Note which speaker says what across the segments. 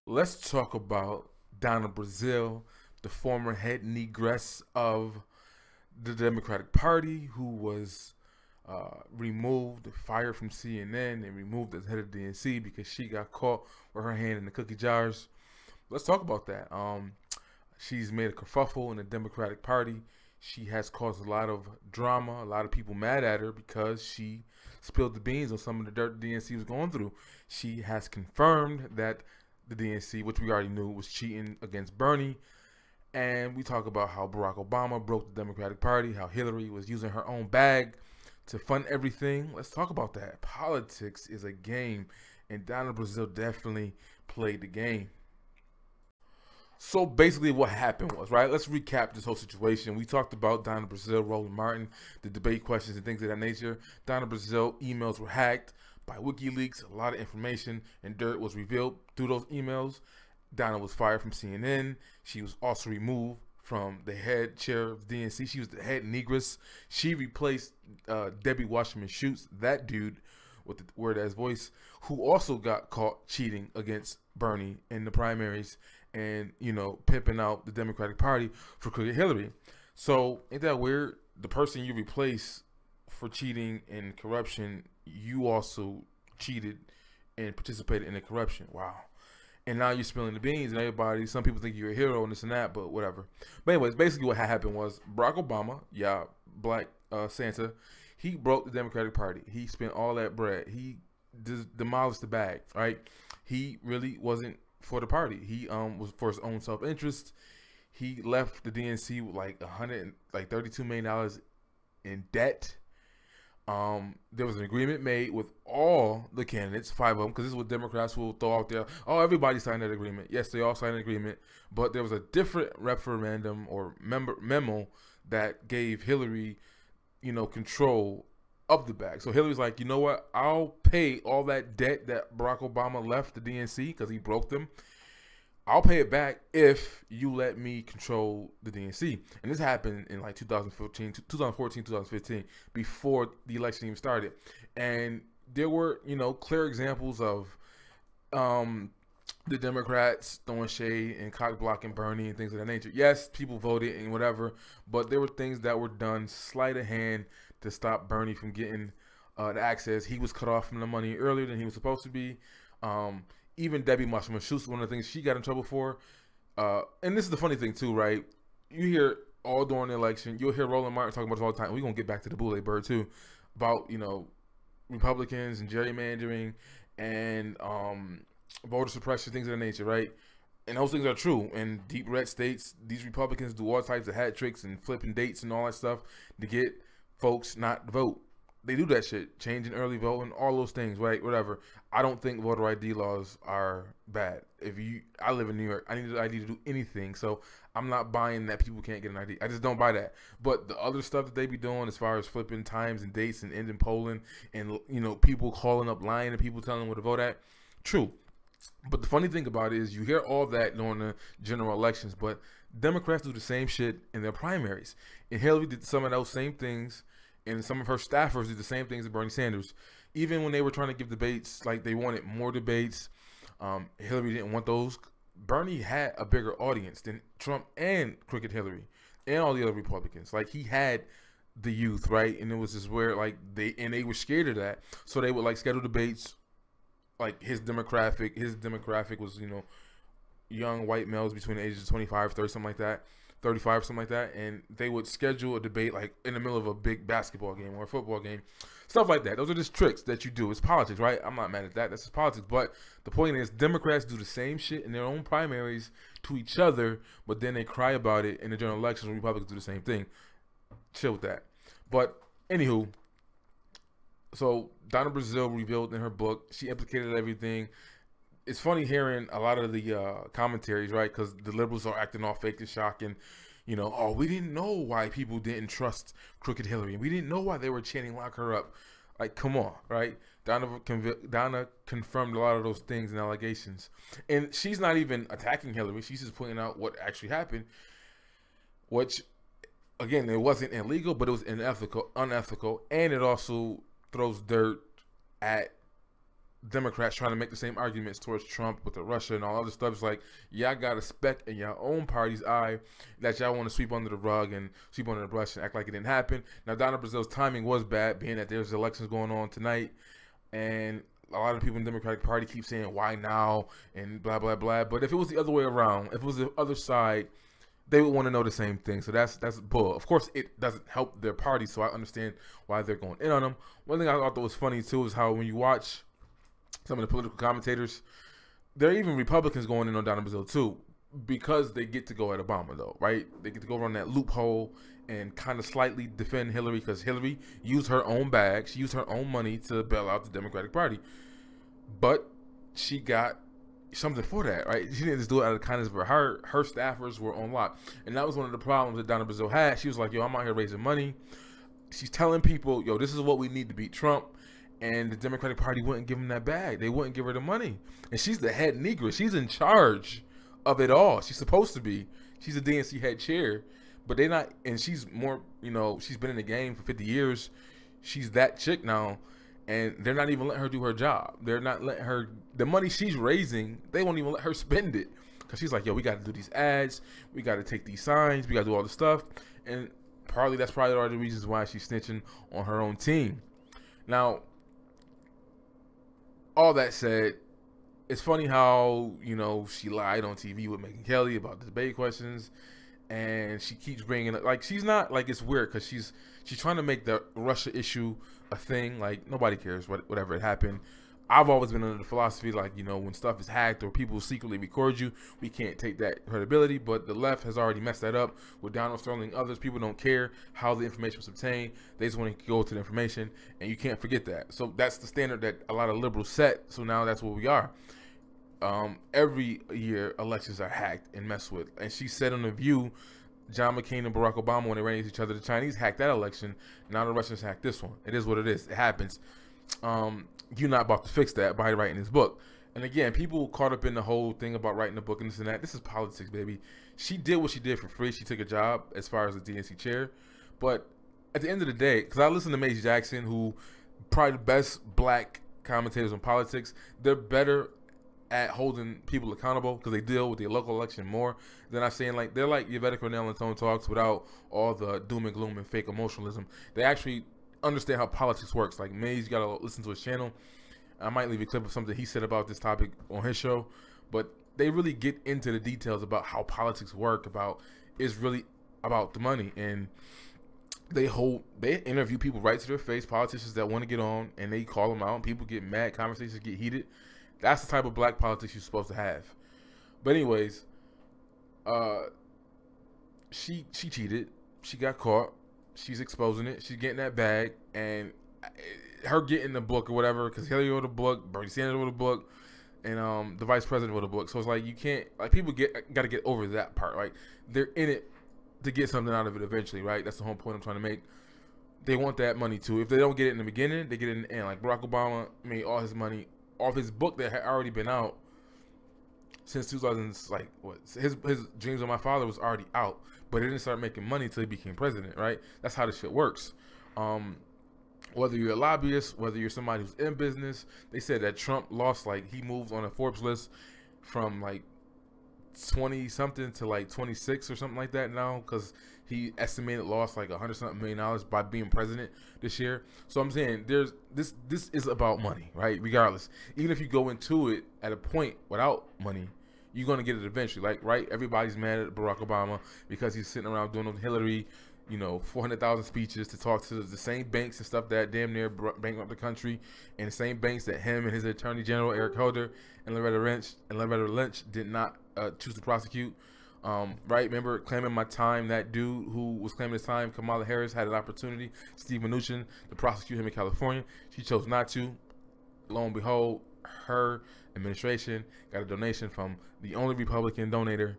Speaker 1: Let's talk about Donna Brazil, the former head negress of the Democratic Party, who was removed, fired from CNN, and removed as head of the DNC because she got caught with her hand in the cookie jars. Let's talk about that. She's made a kerfuffle in the Democratic Party. She has caused a lot of drama, a lot of people mad at her because she spilled the beans on some of the dirt the DNC was going through. She has confirmed that the DNC, which we already knew, was cheating against Bernie. And we talk about how Barack Obama broke the Democratic Party, how Hillary was using her own bag to fund everything. Let's talk about that. Politics is a game, and Donna Brazil definitely played the game. So basically, what happened was, right? Let's recap this whole situation. We talked about Donna Brazil, Roland Martin, the debate questions, and things of that nature. Donna Brazil emails were hacked by WikiLeaks. A lot of information and dirt was revealed through those emails. Donna was fired from CNN. She was also removed from the head chair of the DNC. She was the head negress. She replaced Debbie Wasserman Schultz, that dude with the word as voice, who also got caught cheating against Bernie in the primaries and, pimping out the Democratic Party for crooked Hillary. So ain't that weird? The person you replace for cheating and corruption, you also cheated and participated in the corruption. Wow. And now you're spilling the beans, and everybody, some people think you're a hero and this and that, but whatever. But anyways, basically what happened was Barack Obama, Black Santa, he broke the Democratic Party. He spent all that bread. He demolished the bag, right? He really wasn't for the party. He was for his own self-interest. He left the DNC with like $32 million in debt. There was an agreement made with all the candidates, 5 of them, because this is what Democrats will throw out there. Oh, everybody signed that agreement. Yes, they all signed an agreement, but there was a different referendum or memo that gave Hillary, control of the bag. So Hillary's like, you know what? I'll pay all that debt that Barack Obama left the DNC because he broke them. I'll pay it back if you let me control the DNC. And this happened in like 2014, 2015, before the election even started. And there were, clear examples of the Democrats throwing shade and cock blocking Bernie and things of that nature. Yes, people voted and whatever, but there were things that were done sleight of hand to stop Bernie from getting the access. He was cut off from the money earlier than he was supposed to be. Even Debbie Wasserman Schultz, one of the things she got in trouble for. And this is the funny thing too, right? You hear all during the election, you'll hear Roland Martin talking about this all the time. We're gonna get back to the Boule bird too, about Republicans and gerrymandering and voter suppression, things of that nature, right? And those things are true. In deep red states, these Republicans do all types of hat tricks and flipping dates and all that stuff to get folks not to vote. They do that shit, changing early voting, all those things, right? Whatever. I don't think voter ID laws are bad. I live in New York. I need an ID to do anything, so I'm not buying that people can't get an ID. I just don't buy that. But the other stuff that they be doing, as far as flipping times and dates and ending polling, and people calling up, lying to people, telling them where to vote at, true. But the funny thing about it is, you hear all that during the general elections, but Democrats do the same shit in their primaries. And Hillary did some of those same things, and some of her staffers did the same things as Bernie Sanders. Even when they were trying to give debates, like they wanted more debates, Hillary didn't want those. Bernie had a bigger audience than Trump and Crooked Hillary and all the other Republicans. Like, he had the youth, right? And it was just where they were scared of that, so they would schedule debates. Like, his demographic was young white males between the ages of 25, 30, something like that. 35 or something like that, and they would schedule a debate in the middle of a big basketball game or a football game, stuff like that. Those are just tricks that you do. It's politics, right? I'm not mad at that. That's just politics. But the point is, Democrats do the same shit in their own primaries to each other, but then they cry about it in the general elections when Republicans do the same thing. Chill with that. But anywho, so Donna Brazil revealed in her book, she implicated everything. It's funny hearing a lot of the commentaries, right? Because the liberals are acting all fake and shocking. Oh, we didn't know why people didn't trust Crooked Hillary. We didn't know why they were chanting lock her up. Like, come on, right? Donna confirmed a lot of those things and allegations. And she's not even attacking Hillary. She's just pointing out what actually happened, which, again, it wasn't illegal, but it was unethical, and it also throws dirt at Democrats trying to make the same arguments towards Trump with the Russia and all other stuff. It's like, y'all got a speck in your own party's eye that y'all want to sweep under the rug and sweep under the brush and act like it didn't happen. Now, Donna Brazil's timing was bad, being that there's elections going on tonight, and a lot of people in the Democratic Party keep saying, why now, and blah, blah, blah. But if it was the other way around, if it was the other side, they would want to know the same thing. So that's bull. Of course, it doesn't help their party, so I understand why they're going in on them. One thing I thought that was funny, too, is how when you watch some of the political commentators, there are even Republicans going in on Donna Brazil too, because they get to go at Obama though, right? They get to go around that loophole and kind of slightly defend Hillary, because Hillary used her own bag, she used her own money to bail out the Democratic Party, but she got something for that, right? She didn't just do it out of the kindness of her heart. Her staffers were on lock, and that was one of the problems that Donna Brazil had. She was like, yo, I'm out here raising money. She's telling people, yo, this is what we need to beat Trump. And the Democratic Party wouldn't give him that bag. They wouldn't give her the money. And she's the head Negress. She's in charge of it all. She's supposed to be. She's a DNC head chair. But they're not, and she's more, you know, she's been in the game for 50 years. She's that chick now. And they're not even letting her do her job. They're not letting her, the money she's raising, they won't even let her spend it. Because she's like, yo, we got to do these ads. We got to take these signs. We got to do all this stuff. And partly, that's probably one of the reasons why she's snitching on her own team. Now, all that said, it's funny how, you know, she lied on TV with Megyn Kelly about the debate questions, and she keeps bringing it, like, she's not, like, it's weird because she's trying to make the Russia issue a thing. Like, nobody cares whatever it happened. I've always been under the philosophy, like, you know, when stuff is hacked or people secretly record you, we can't take that credibility. But the left has already messed that up with Donald Sterling and others. People don't care how the information was obtained. They just want to go to the information, and you can't forget that. So that's the standard that a lot of liberals set. So now that's where we are. Every year, elections are hacked and messed with. And she said on The View, John McCain and Barack Obama, when they ran against each other, the Chinese hacked that election. Now the Russians hacked this one. It is what it is. It happens. You're not about to fix that by writing this book. And again, people caught up in the whole thing about writing a book and this and that. This is politics, baby. She did what she did for free. She took a job as far as the DNC chair. But at the end of the day, because I listen to Mace Jackson, who probably the best black commentators on politics, they're better at holding people accountable because they deal with the local election more than I'm saying. Like, they're like Yvette Cornell and Tone Talks without all the doom and gloom and fake emotionalism. They actually understand how politics works. Like, Maze, you gotta listen to his channel. I might leave a clip of something he said about this topic on his show, but they really get into the details about how politics work, about it's really about the money. And they interview people right to their face, politicians that want to get on, and they call them out, and people get mad, conversations get heated. That's the type of black politics you're supposed to have. But anyways, she cheated. She got caught. She's exposing it. She's getting that bag, and her getting the book or whatever, because Hillary wrote a book, Bernie Sanders wrote a book, and the vice president wrote a book. So it's like, you can't, like, people got to get over that part. Like, they're in it to get something out of it eventually, right? That's the whole point I'm trying to make. They want that money too. If they don't get it in the beginning, they get it in the end. Like, Barack Obama made all his money off his book that had already been out since 2000. Like, what, his Dreams of My Father was already out, but it didn't start making money until he became president, right? That's how this shit works. Whether you're a lobbyist, whether you're somebody who's in business, they said that Trump lost, like, he moved on a Forbes list from like 20 something to like 26 or something like that now, because he estimated lost like $100-something million by being president this year. So I'm saying there's this is about money, right? Regardless, even if you go into it at a point without money, you're gonna get it eventually. Like, right? Everybody's mad at Barack Obama because he's sitting around doing Hillary, 400,000 speeches to talk to the same banks and stuff that damn near bankrupt the country, and the same banks that him and his Attorney General Eric Holder and Loretta Lynch did not choose to prosecute. Right? Remember claiming my time? That dude who was claiming his time, Kamala Harris, had an opportunity, Steve Mnuchin, to prosecute him in California. She chose not to. Lo and behold, her administration got a donation from the only Republican donator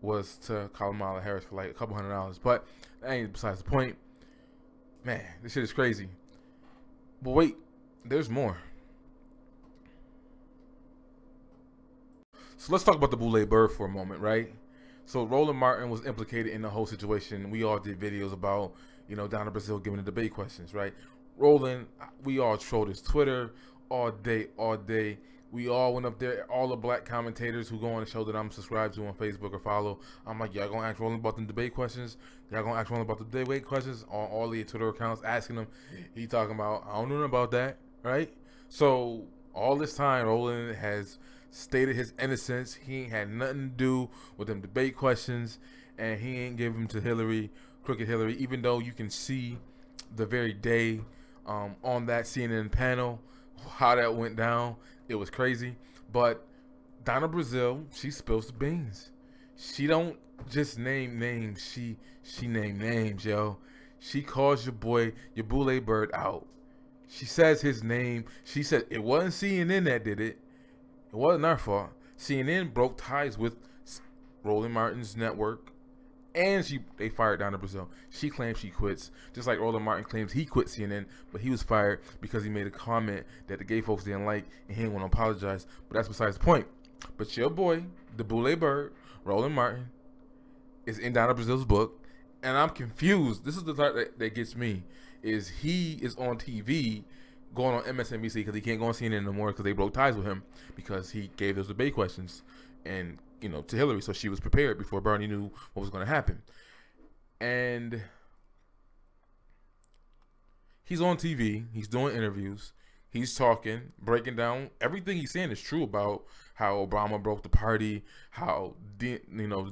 Speaker 1: was to Kamala Harris for like a couple $100. But that ain't besides the point. Man, this shit is crazy. But wait, there's more. So let's talk about the Boule bird for a moment, right? So Roland Martin was implicated in the whole situation. We all did videos about, Donna Brazil giving the debate questions, right? Roland, we all trolled his Twitter, all day, all day. We all went up there. All the black commentators who go on the show that I'm subscribed to on Facebook or follow. I'm like, y'all gonna ask Roland about the debate questions? Y'all gonna ask Roland about the debate questions on all the Twitter accounts? Asking him. He talking about, I don't know about that, right? So all this time, Roland has stated his innocence. He ain't had nothing to do with them debate questions, and he ain't give them to Hillary, crooked Hillary. Even though you can see the very day on that CNN panel how that went down. It was crazy. But Donna Brazil, she spills the beans. She don't just name names. She name names, yo. She calls your boy, your Boule bird out. She says his name. She said it wasn't CNN that did it. It wasn't our fault. CNN broke ties with Roland Martin's network, and they fired Donna Brazil. She claims she quits, just like Roland Martin claims he quit CNN, but he was fired because he made a comment that the gay folks didn't like, and he didn't want to apologize. But that's besides the point. But your boy, the Boule bird, Roland Martin, is in Donna Brazil's book, and I'm confused. This is the part that gets me, is he is on TV going on MSNBC because he can't go on CNN no more because they broke ties with him because he gave those debate questions and to Hillary, so she was prepared before Bernie knew what was going to happen. And he's on TV, he's doing interviews, he's talking, breaking down everything he's saying is true about how Obama broke the party, how the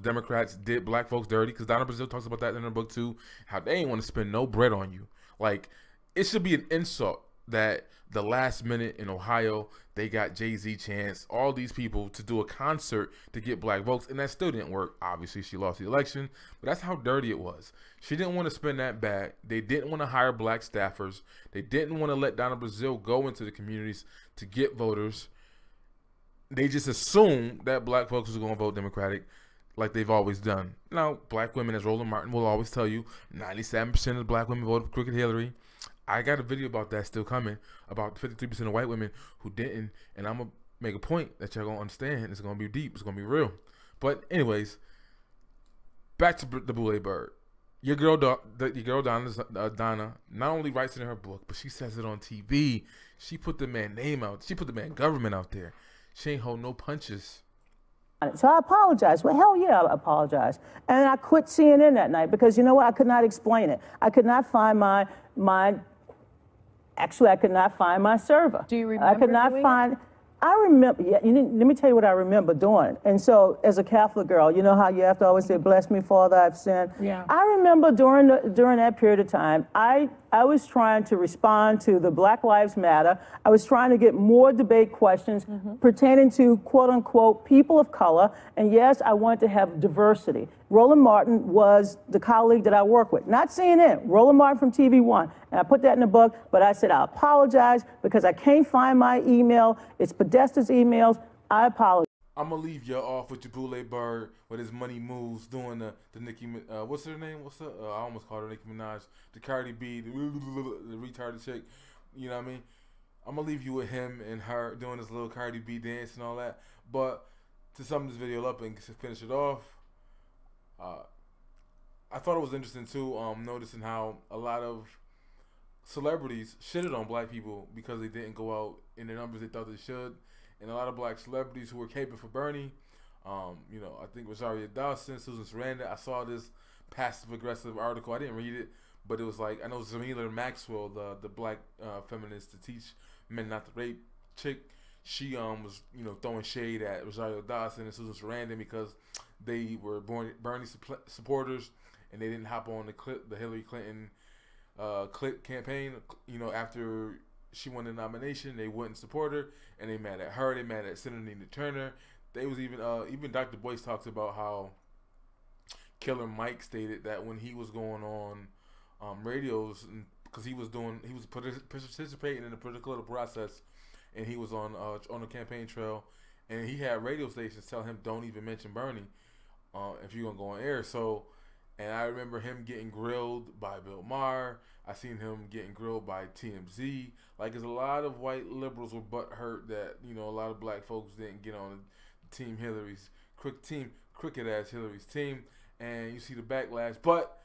Speaker 1: Democrats did black folks dirty, because Donna Brazil talks about that in her book too, how they ain't want to spend no bread on you. Like, it should be an insult that the last minute in Ohio, they got Jay-Z, Chance, all these people to do a concert to get black votes, and that still didn't work. Obviously, she lost the election, but that's how dirty it was. She didn't want to spend that bag. They didn't want to hire black staffers. They didn't want to let Donna Brazil go into the communities to get voters. They just assumed that black folks was going to vote Democratic like they've always done. Now, black women, as Roland Martin will always tell you, 97% of black women voted for crooked Hillary. I got a video about that still coming, about 53% of white women who didn't, and I'm going to make a point that y'all going to understand. It's going to be deep. It's going to be real. But anyways, back to the Boule bird. Your girl Donna not only writes it in her book, but she says it on TV. She put the man name out. She put the man government out there. She ain't hold no punches.
Speaker 2: So I apologize. Well, hell yeah, I apologize. And I quit CNN that night because, you know what, I could not explain it. I could not find Actually, I could not find my server.
Speaker 3: Do you remember
Speaker 2: I could not find it? I remember, yeah, let me tell you what I remember doing. And so, as a Catholic girl, you know how you have to always say, bless me, Father, I've sinned?
Speaker 3: Yeah.
Speaker 2: I remember during that period of time, I was trying to respond to the Black Lives Matter. I was trying to get more debate questions pertaining to, quote unquote, people of color. And yes, I wanted to have diversity. Roland Martin was the colleague that I work with, not CNN, Roland Martin from TV One. And I put that in the book, but I said, I apologize because I can't find my email. It's Podesta's emails. I apologize.
Speaker 1: I'm going to leave you off with your Boule bird with his money moves doing the Nicki, what's her name? I almost called her Nicki Minaj. The Cardi B, the retarded chick. You know what I mean? I'm going to leave you with him and her doing this little Cardi B dance and all that. But to sum this video up and finish it off, I thought it was interesting too, noticing how a lot of celebrities shitted on black people because they didn't go out in the numbers they thought they should. And a lot of black celebrities who were caping for Bernie, I think Rosario Dawson, Susan Sarandon. I saw this passive-aggressive article. I didn't read it, but it was like, I know Zamila Maxwell, the black feminist to teach men not to rape chick, she was, throwing shade at Rosario Dawson and Susan Sarandon because they were Bernie supporters and they didn't hop on the Hillary Clinton campaign, after she won the nomination. They wouldn't support her, and they mad at her. They mad at Senator Nina Turner. They was even Dr. Boyce talks about how Killer Mike stated that when he was going on radios, because he was participating in the political process, and he was on the campaign trail, and he had radio stations tell him don't even mention Bernie if you're gonna go on air. So, and I remember him getting grilled by Bill Maher. I seen him getting grilled by TMZ. Like, there's a lot of white liberals were butthurt that, a lot of black folks didn't get on Team Hillary's crooked ass Hillary's team, and you see the backlash. But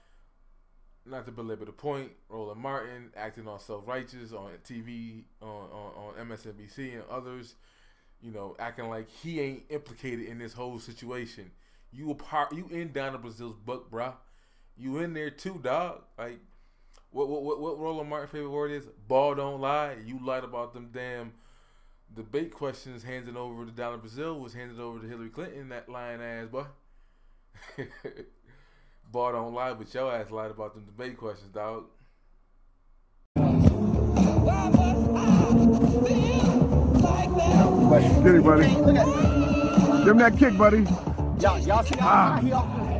Speaker 1: not to belabor the point, Roland Martin acting all self-righteous on TV, on MSNBC and others, acting like he ain't implicated in this whole situation. You in Donna Brazil's book, bruh. You in there too, dog. Like, what Roland Martin's favorite word is? Ball don't lie. You lied about them damn debate questions handed over to Donna Brazil was handed over to Hillary Clinton, that lying ass, boy. Ball don't lie, but your ass lied about them debate questions, dog.
Speaker 3: Get it, buddy. Give him that kick, buddy.
Speaker 4: Y'all see that?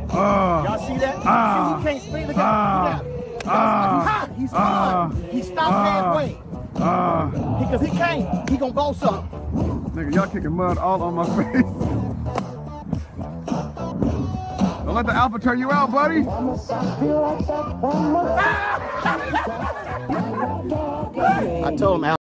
Speaker 4: Y'all see that? See, he can't speak. Look at him. He's hard. He stopped halfway. Because he can't. He gonna go something.
Speaker 3: Nigga, y'all kicking mud all on my face. Don't let the alpha turn you out, buddy.
Speaker 4: I told him.